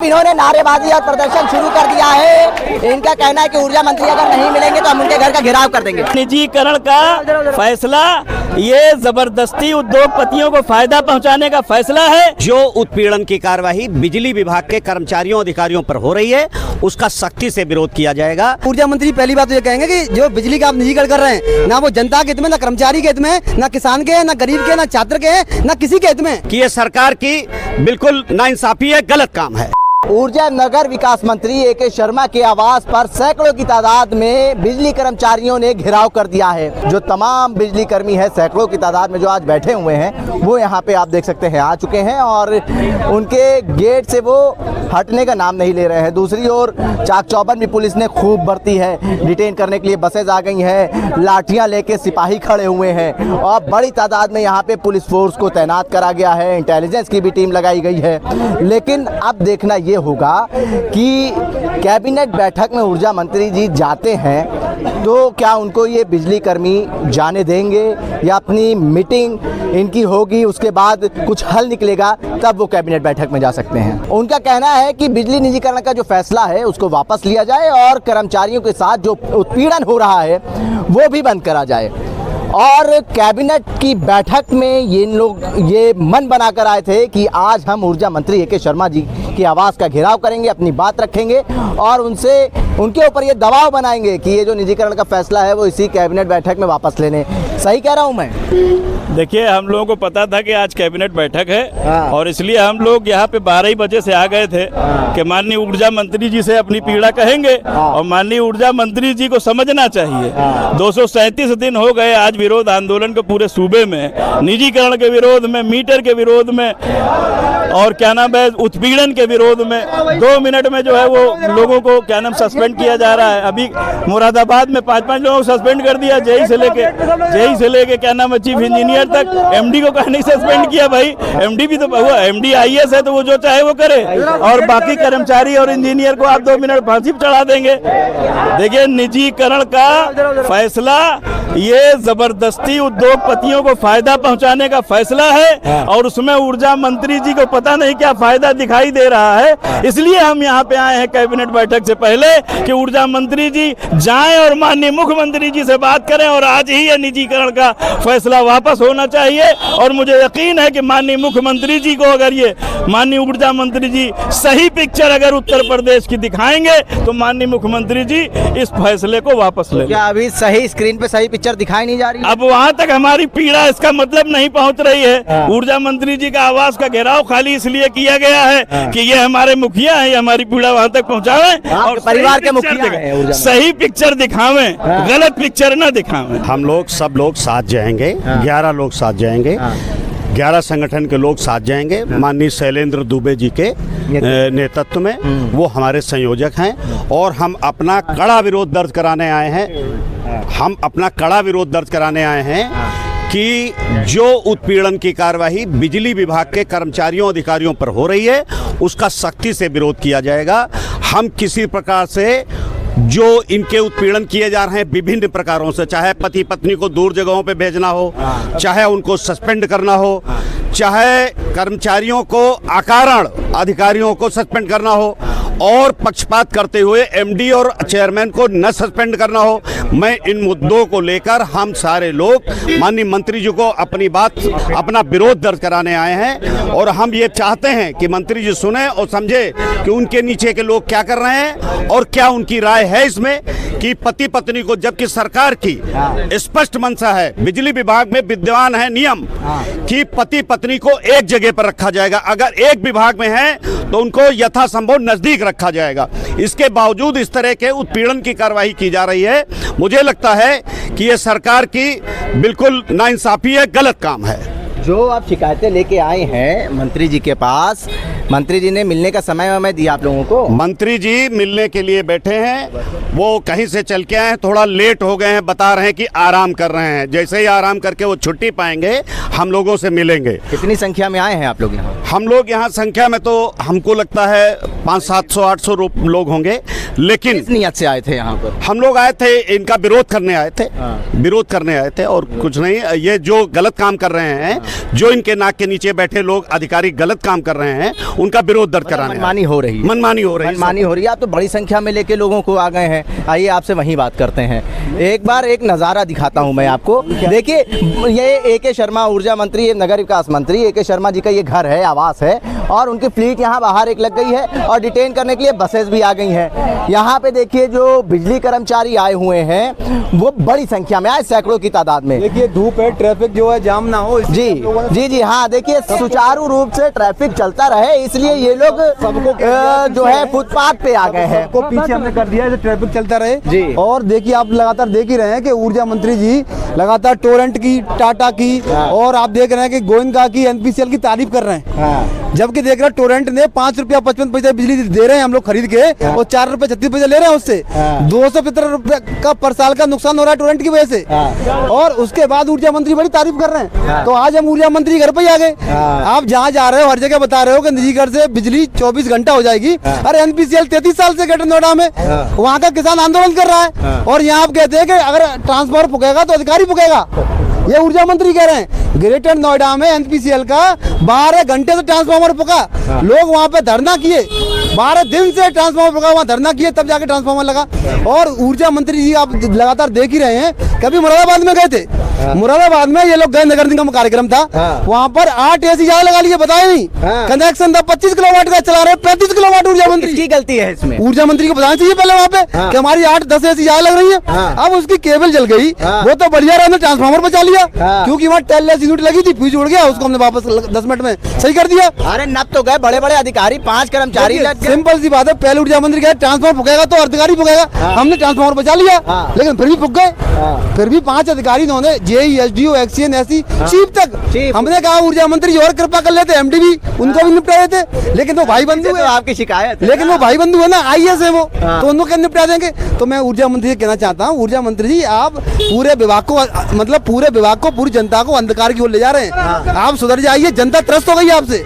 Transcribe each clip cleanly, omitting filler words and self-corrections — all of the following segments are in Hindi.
इन्होंने नारेबाजी और प्रदर्शन शुरू कर दिया है। इनका कहना है कि ऊर्जा मंत्री अगर नहीं मिलेंगे तो हम उनके घर का घेराव कर देंगे। निजीकरण का फैसला ये जबरदस्ती उद्योगपतियों को फायदा पहुंचाने का फैसला है। जो उत्पीड़न की कार्यवाही बिजली विभाग के कर्मचारियों अधिकारियों पर हो रही है उसका सख्ती से विरोध किया जाएगा। ऊर्जा मंत्री पहली बात तो ये कहेंगे कि जो बिजली का आप निजीकरण कर रहे हैं ना वो जनता के हित में, ना कर्मचारी के हित में, ना किसान के, ना गरीब के, ना छात्र के, ना किसी के हित में, कि ये सरकार की बिल्कुल नाइंसाफी है, गलत काम है। ऊर्जा नगर विकास मंत्री ए.के. शर्मा के आवास पर सैकड़ों की तादाद में बिजली कर्मचारियों ने घेराव कर दिया है। जो तमाम बिजली कर्मी है सैकड़ों की तादाद में जो आज बैठे हुए हैं वो यहाँ पे आप देख सकते हैं आ चुके हैं और उनके गेट से वो हटने का नाम नहीं ले रहे हैं। दूसरी ओर चाक चौबंद भी पुलिस ने खूब भर्ती है, डिटेन करने के लिए बसेज आ गई हैं, लाठियां लेके सिपाही खड़े हुए हैं और बड़ी तादाद में यहाँ पे पुलिस फोर्स को तैनात करा गया है, इंटेलिजेंस की भी टीम लगाई गई है। लेकिन अब देखना ये होगा कि कैबिनेट बैठक में ऊर्जा मंत्री जी जाते हैं तो क्या उनको ये बिजली कर्मी जाने देंगे या अपनी मीटिंग इनकी होगी उसके बाद कुछ हल निकलेगा तब वो कैबिनेट बैठक में जा सकते हैं। उनका कहना है कि बिजली निजीकरण का जो फैसला है उसको वापस लिया जाए और कर्मचारियों के साथ जो उत्पीड़न हो रहा है वो भी बंद करा जाए। और कैबिनेट की बैठक में ये लोग ये मन बनाकर आए थे कि आज हम ऊर्जा मंत्री ए.के. शर्मा जी की आवास का घेराव करेंगे, अपनी बात रखेंगे और उनके ऊपर ये दबाव बनाएंगे कि ये जो निजीकरण का फैसला है वो इसी कैबिनेट बैठक में वापस लेने। सही कह रहा हूँ मैं? देखिए, हम लोगों को पता था कि आज कैबिनेट बैठक है और इसलिए हम लोग यहाँ पे 12 बजे से आ गए थे कि माननीय ऊर्जा मंत्री जी से अपनी पीड़ा कहेंगे और माननीय ऊर्जा मंत्री जी को समझना चाहिए 237 दिन हो गए आज विरोध आंदोलन के पूरे सूबे में, निजीकरण के विरोध में, मीटर के विरोध में और क्या नाम है उत्पीड़न के विरोध में। 2 मिनट में जो है वो लोगों को क्या नाम सस्पेंड किया जा रहा है। अभी मुरादाबाद में 5-5 लोगों को सस्पेंड कर दिया, जेई से लेके क्या नाम है चीफ इंजीनियर तक। एमडी को कहीं नहीं सस्पेंड किया भाई, एमडी भी तो हुआ, एमडी आईएएस है तो वो जो चाहे वो करे और बाकी कर्मचारी और इंजीनियर को आप 2 मिनट फांसी पर चढ़ा देंगे। देखिए, निजीकरण का फैसला ये जबरदस्ती उद्योगपतियों को फायदा पहुंचाने का फैसला है और उसमें ऊर्जा मंत्री जी को पता नहीं क्या फायदा दिखाई दे रहा है। इसलिए हम यहाँ पे आए हैं कैबिनेट बैठक से पहले कि ऊर्जा मंत्री जी जाएं और माननीय मुख्यमंत्री जी से बात करें और आज ही यह निजीकरण का फैसला वापस होना चाहिए। और मुझे यकीन है कि माननीय मुख्यमंत्री जी को अगर ये माननीय ऊर्जा मंत्री जी सही पिक्चर अगर उत्तर प्रदेश की दिखाएंगे तो माननीय मुख्यमंत्री जी इस फैसले को वापस लेंगे। क्या अभी सही स्क्रीन पे सही पिक्चर दिखाई नहीं जा रही? अब वहाँ तक हमारी पीड़ा इसका मतलब नहीं पहुँच रही है। ऊर्जा मंत्री जी का आवास का घेराव खाली इसलिए किया गया है कि ये हमारे मुखिया है, हमारी पीड़ा वहाँ तक पहुँचावे और परिवार के मुखिया हैं, सही पिक्चर दिखावे, गलत पिक्चर न दिखावे। हम लोग सब लोग साथ जाएंगे, 11 लोग साथ जाएंगे, 11 संगठन के लोग साथ जाएंगे माननीय शैलेंद्र दुबे जी के नेतृत्व में। वो हमारे संयोजक हैं और हम अपना कड़ा विरोध दर्ज कराने आए हैं कि जो उत्पीड़न की कार्यवाही बिजली विभाग के कर्मचारियों अधिकारियों पर हो रही है उसका सख्ती से विरोध किया जाएगा। हम किसी प्रकार से जो इनके उत्पीड़न किए जा रहे हैं विभिन्न प्रकारों से, चाहे पति पत्नी को दूर जगहों पे भेजना हो, चाहे उनको सस्पेंड करना हो, चाहे कर्मचारियों को अकारण अधिकारियों को सस्पेंड करना हो और पक्षपात करते हुए एमडी और चेयरमैन को न सस्पेंड करना हो, मैं इन मुद्दों को लेकर हम सारे लोग माननीय मंत्री जी को अपना विरोध दर्ज कराने आए हैं। और हम ये चाहते हैं कि मंत्री जी सुने और समझे कि उनके नीचे के लोग क्या कर रहे हैं और क्या उनकी राय है इसमें कि पति पत्नी को, जबकि सरकार की स्पष्ट मंशा है, बिजली विभाग में विद्यमान है नियम कि पति पत्नी को एक जगह पर रखा जाएगा, अगर एक विभाग में है तो उनको यथासंभव नजदीक रखा जाएगा। इसके बावजूद इस तरह के उत्पीड़न की कार्रवाई की जा रही है। मुझे लगता है कि ये सरकार की बिल्कुल नाइंसाफी है, गलत काम है। जो आप शिकायतें लेके आए हैं मंत्री जी के पास, मंत्री जी ने मिलने का समय दिया आप लोगों को? मंत्री जी मिलने के लिए बैठे हैं, वो कहीं से चल के आए हैं, थोड़ा लेट हो गए हैं, बता रहे हैं कि आराम कर रहे हैं। जैसे ही आराम करके वो छुट्टी पाएंगे हम लोगों से मिलेंगे। कितनी संख्या में आए हैं आप लोग यहाँ? हम लोग यहाँ संख्या में तो हमको लगता है 500, 700, 800 लोग होंगे, लेकिन किस नियत से आए थे यहाँ पर? हम लोग आए थे, इनका विरोध करने आए थे, विरोध करने आए थे और कुछ नहीं। ये जो गलत काम कर रहे हैं, जो इनके नाक के नीचे बैठे लोग अधिकारी गलत काम कर रहे हैं, उनका विरोध दर्ज कराने मनमानी हो रही है, मनमानी हो रही है, मनमानी हो रही है। आप तो बड़ी संख्या में लेके लोगों को आ गए हैं। आइए आपसे वहीं बात करते हैं। एक बार एक नज़ारा दिखाता हूं मैं आपको। देखिए, ये ए.के. शर्मा ऊर्जा मंत्री, ये नगर विकास मंत्री ए.के. शर्मा जी का ये घर है, आवास है, और उनकी फ्लीट यहाँ बाहर एक लग गई है और डिटेन करने के लिए बसेस भी आ गई हैं। यहाँ पे देखिए जो बिजली कर्मचारी आए हुए हैं वो बड़ी संख्या में आए, सैकड़ों की तादाद में। देखिए धूप है, ट्रैफिक जो है जाम ना हो। जी जी जी हाँ, देखिए सुचारू रूप से ट्रैफिक चलता रहे, इसलिए ये लोग जो है फुटपाथ पे आ गए हैं। को पीछे हमने कर दिया है, ट्रैफिक चलता रहे जी। और देखिए आप लगातार देख ही रहे हैं कि ऊर्जा मंत्री जी लगातार टोरेंट की, टाटा की, और आप देख रहे हैं कि गोयनका की, एनपीसीएल की तारीफ कर रहे हैं। जबकि देख रहे हैं टोरेंट ने 5 रुपया 55 पैसे बिजली दे रहे हैं हम लोग खरीद के, और 4 रुपए 36 पैसे ले रहे हैं उससे। 275 रुपए का पर साल का नुकसान हो रहा है टोरेंट की वजह से, और उसके बाद ऊर्जा मंत्री बड़ी तारीफ कर रहे हैं। तो आज हम ऊर्जा मंत्री घर पे ही आ गए। आप जहाँ जा रहे हो हर जगह बता रहे हो कि निजीकरण से बिजली 24 घंटा हो जाएगी। अरे एनपीसीएल 33 साल से ग्रेटर नोएडा में वहाँ का किसान आंदोलन कर रहा है, और यहाँ आप कहते हैं कि अगर ट्रांसफार्मर फूकेगा तो अधिकारी फूकेगा। ये ऊर्जा मंत्री कह रहे हैं ग्रेटर नोएडा में एनपीसीएल का 12 घंटे से ट्रांसफार्मर फूका। लोग वहाँ पे धरना किए, 12 दिन से ट्रांसफार्मर फूका, वहाँ धरना किए, तब जाके ट्रांसफार्मर लगा। और ऊर्जा मंत्री जी आप लगातार देख ही रहे हैं, कभी मुरादाबाद में गए थे, मुरादाबाद में ये लोग गए, नगर निगम कार्यक्रम था, वहाँ पर 8 एसी ज्यादा लगा लिए, बताया नहीं। कनेक्शन था 25 किलोवाट का, चला रहे 35 किलोवाट। ऊर्जा मंत्री की गलती है इसमें, ऊर्जा मंत्री को बताना चाहिए पहले वहाँ पे कि हमारी 8-10 एसी ज्यादा लग रही है। अब उसकी केबल जल गई, वो तो बढ़िया रहा, हमने ट्रांसफार्मर बचा लिया, क्योंकि वहाँ टेललेस यूनिट लगी थी, फ्यूज उड़ गया, उसको हमने वापस 10 मिनट में सही कर दिया। अरे नब तो गए बड़े बड़े अधिकारी, 5 कर्मचारी लग गए। सिंपल सी बात है, पहले ऊर्जा मंत्री कहे ट्रांसफार्मर फूकेगा तो अधिकारी फूकेगा, हमने ट्रांसफार्मर बचा लिया, लेकिन फिर भी फूक गए। फिर भी 5 अधिकारी इन्होंने, JE, SDO, XEN, AC, chief तक। हमने कहा ऊर्जा मंत्री और कृपा कर लेते, एमडी भी उनको भी निपटा देते, लेकिन वो भाई बंधु है, आपकी शिकायत, लेकिन वो भाई बंधु है ना, आईएएस है वो, तो उनको क्या निपटा देंगे। तो मैं ऊर्जा मंत्री से कहना चाहता हूँ, ऊर्जा मंत्री जी आप पूरे विभाग को, मतलब पूरे विभाग को, पूरी जनता को अंधकार की ओर ले जा रहे हैं। आप सुधर जाइए, जनता त्रस्त हो गई आपसे,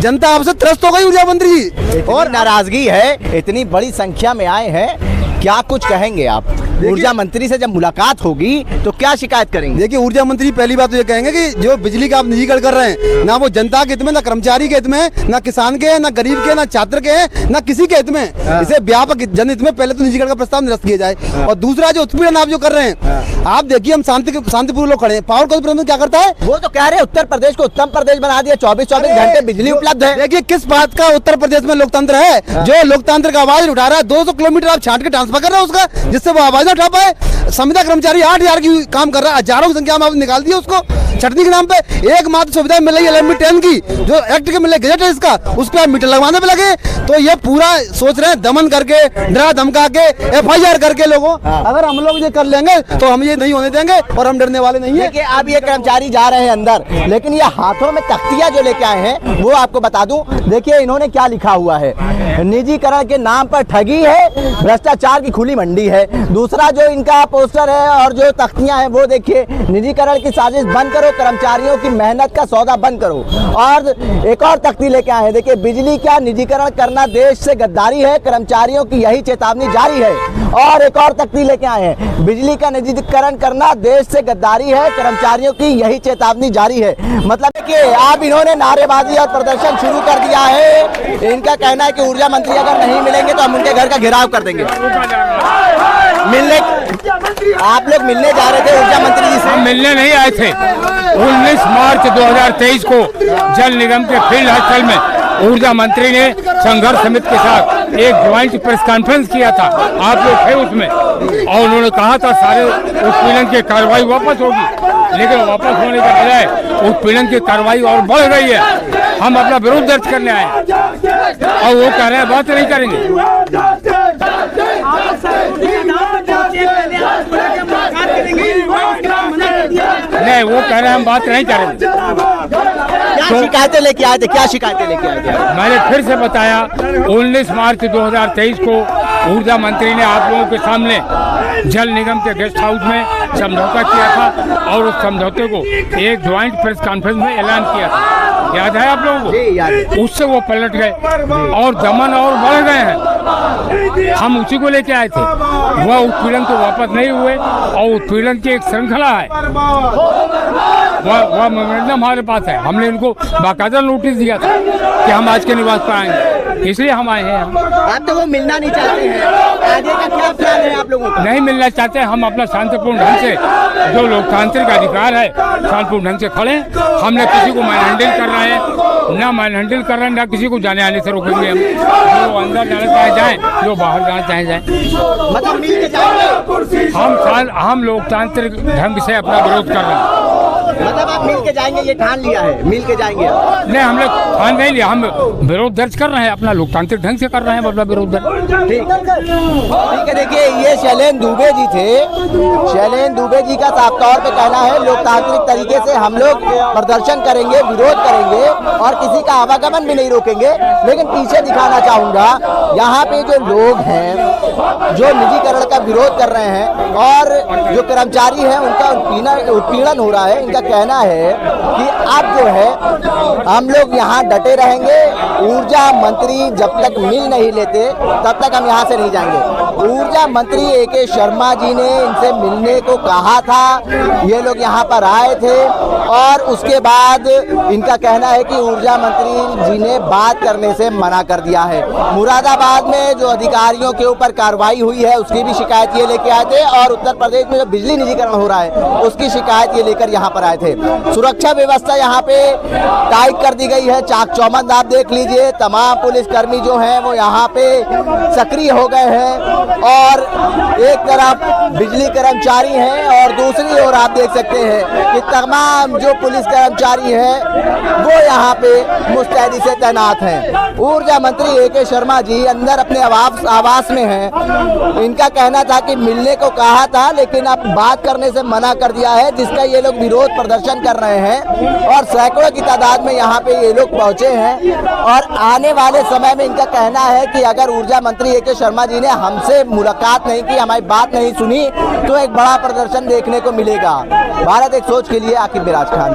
जनता आपसे त्रस्त हो गई ऊर्जा मंत्री जी। और नाराजगी है, इतनी बड़ी संख्या में आए हैं, क्या कुछ कहेंगे आप? ऊर्जा मंत्री से जब मुलाकात होगी तो क्या शिकायत करेंगे? देखिए ऊर्जा मंत्री पहली बात तो ये कहेंगे कि जो बिजली का आप निजीकरण कर रहे हैं, ना वो जनता के हित में, ना कर्मचारी के हित में, ना किसान के, ना गरीब के, ना छात्र के, ना किसी के हित में। इसे व्यापक जनहित में पहले तो निजीकरण का प्रस्ताव निरस्त किया जाए। और दूसरा जो उत्पीड़न आप जो कर रहे हैं, आप देखिए हम शांतिपूर्वक लोग खड़े हैं, पावर कॉर्पोरेशन क्या करता है? वो तो कह रहे हैं उत्तर प्रदेश को उत्तम प्रदेश बना दिया, 24-24 घंटे बिजली उपलब्ध है। देखिए किस बात का उत्तर प्रदेश में लोकतंत्र है, जो लोकतंत्र का आवाज उठा रहा है, 200 किलोमीटर आप छांट के ट्रांसफर कर रहे हैं उसका, जिससे वो आवाज ना उठा पाए। संविदा कर्मचारी 8000 की काम कर रहा है, हजारों की संख्या में आप निकाल दिया उसको छटनी के नाम पे। एकमात्र सुविधा मिल रही है LMB 10 की, जो एक्ट के मिले गजट है इसका, उस पर आप मीटर लगवाने पे लगे। तो ये पूरा सोच रहे हैं दमन करके, डरा धमका के, FIR करके लोगों। अगर हम लोग ये कर लेंगे तो हम ये नहीं होने देंगे, और हम डरने वाले नहीं है। देखिए अब ये कर्मचारी जा रहे हैं अंदर, लेकिन ये हाथों में तख्तियां जो लेके आए हैं वो आपको बता दूं। देखिए इन्होंने क्या लिखा हुआ है, निजीकरण के नाम पर ठगी है, भ्रष्टाचार की खुली मंडी है। दूसरा जो इनका पोस्टर है और जो तख्तियां हैं वो देखिए, निजीकरण की साजिश बंद करो, कर्मचारियों की मेहनत का सौदा बंद करो। और एक और तख्ती लेके आए हैं, देखिए बिजली का निजीकरण करना देश से गद्दारी है, कर्मचारियों की यही चेतावनी जारी है। और एक और तख्ती लेके आए हैं, बिजली का निजीकरण करना देश से गद्दारी है, कर्मचारियों की यही चेतावनी जारी है। मतलब कि आप इन्होंने नारेबाजी और प्रदर्शन शुरू कर दिया है। इनका कहना है कि ऊर्जा मंत्री अगर नहीं मिलेंगे तो हम उनके घर का घेराव कर देंगे। मिलने आप लोग मिलने जा रहे थे ऊर्जा मंत्री जी से? मिलने नहीं आए थे। 19 मार्च 2023 को जल निगम के फील्ड हॉस्टल में ऊर्जा मंत्री ने संघर्ष समिति के साथ एक ज्वाइंट प्रेस कॉन्फ्रेंस किया था, आप लोग थे उसमें, और उन्होंने कहा था सारे उत्पीड़न की कार्रवाई वापस होगी, लेकिन वापस होने के बजाय उत्पीड़न की कार्रवाई और बढ़ रही है। हम अपना विरोध दर्ज करने आए और वो कह रहे हैं बात नहीं करेंगे। नहीं, वो कह रहे हैं हम बात नहीं करेंगे। क्या शिकायतें लेके आए थे, क्या शिकायतें लेके आए थे? मैंने फिर से बताया, 19 मार्च 2023 को ऊर्जा मंत्री ने आप लोगों के सामने जल निगम के गेस्ट हाउस में समझौता किया था, और उस समझौते को एक ज्वाइंट प्रेस कॉन्फ्रेंस में ऐलान किया था। याद है आप लोगों को? उससे वो पलट गए और दमन और बढ़ गए हैं। हम उसी को लेके आए थे। वह उत्पीड़न तो वापस नहीं हुए और उत्पीड़न की एक श्रृंखला है, वह मेमोरेंडम हमारे पास है। हमने इनको बाकायदा नोटिस दिया था कि हम आज के निवास पर आएंगे, इसलिए हम आए हैं। आप तो वो मिलना नहीं चाहते हैं, आगे का क्या प्लान है आप लोगों का? नहीं मिलना चाहते, हम अपना शांतिपूर्ण ढंग से जो लोकतांत्रिक अधिकार है शांतिपूर्ण ढंग से खड़े। हमने किसी को मैन हैंडल कर रहे हैं, ना मैन हैंडल कर रहे हैं, ना किसी को जाने आने से रोकेंगे। हम जो अंदर जाना चाहे जाए, जो बाहर जाना चाहे जाए। मतलब मिल के जाएंगे? हम लोकतांत्रिक ढंग से अपना विरोध कर रहे हैं। मतलब आप मिल के जाएंगे, ये ठान लिया है, मिल के जाएंगे? नहीं, हम लोग ठान नहीं लिया, हम विरोध दर्ज कर रहे हैं, अपना लोकतांत्रिक ढंग से कर रहे हैं अपना विरोध दर्ज। ठीक है। देखिए, ये शैलेंद्र दुबे जी थे। शैलेंद्र दुबे जी का साफ तौर पे कहना है लोकतांत्रिक तरीके से हम लोग प्रदर्शन करेंगे, विरोध करेंगे और किसी का आवागमन भी नहीं रोकेंगे। लेकिन पीछे दिखाना चाहूंगा, यहाँ पे जो लोग हैं जो निजीकरण का विरोध कर रहे हैं और जो कर्मचारी हैं उनका उत्पीड़न हो रहा है, इनका कहना है कि अब जो है हम लोग यहाँ डटे रहेंगे। ऊर्जा मंत्री जब तक मिल नहीं लेते तब तक हम यहाँ से नहीं जाएंगे। ऊर्जा मंत्री ए.के. शर्मा जी ने इनसे मिलने को कहा था, ये लोग यहाँ पर आए थे और उसके बाद इनका कहना है कि ऊर्जा मंत्री जी ने बात करने से मना कर दिया है। मुरादाबाद में जो अधिकारियों के ऊपर कार्रवाई हुई है उसकी भी शिकायत ये लेके आए थे और उत्तर प्रदेश में जो बिजली निजीकरण हो रहा है उसकी शिकायत ये लेकर यहाँ पर आए थे। सुरक्षा व्यवस्था यहाँ पे टाइट कर दी गई है, चाक चौबंद आप देख लीजिए। तमाम पुलिसकर्मी जो हैं वो यहाँ पे सक्रिय हो गए हैं और एक तरफ बिजली कर्मचारी हैं और दूसरी ओर आप देख सकते हैं कि तमाम जो पुलिस कर्मचारी हैं वो यहाँ पे मुस्तैदी से तैनात हैं। ऊर्जा मंत्री ए.के. शर्मा जी अंदर अपने आवास में हैं। इनका कहना था कि मिलने को कहा था लेकिन अब बात करने से मना कर दिया है, जिसका ये लोग विरोध प्रदर्शन कर रहे हैं और सैकड़ों की तादाद में यहाँ पे ये लोग पहुंचे हैं। और आने वाले समय में इनका कहना है कि अगर ऊर्जा मंत्री ए.के. शर्मा जी ने हमसे मुलाकात नहीं की, हमारी बात नहीं सुनी, तो एक बड़ा प्रदर्शन देखने को मिलेगा। भारत एक सोच के लिए आकिब बिराज खान।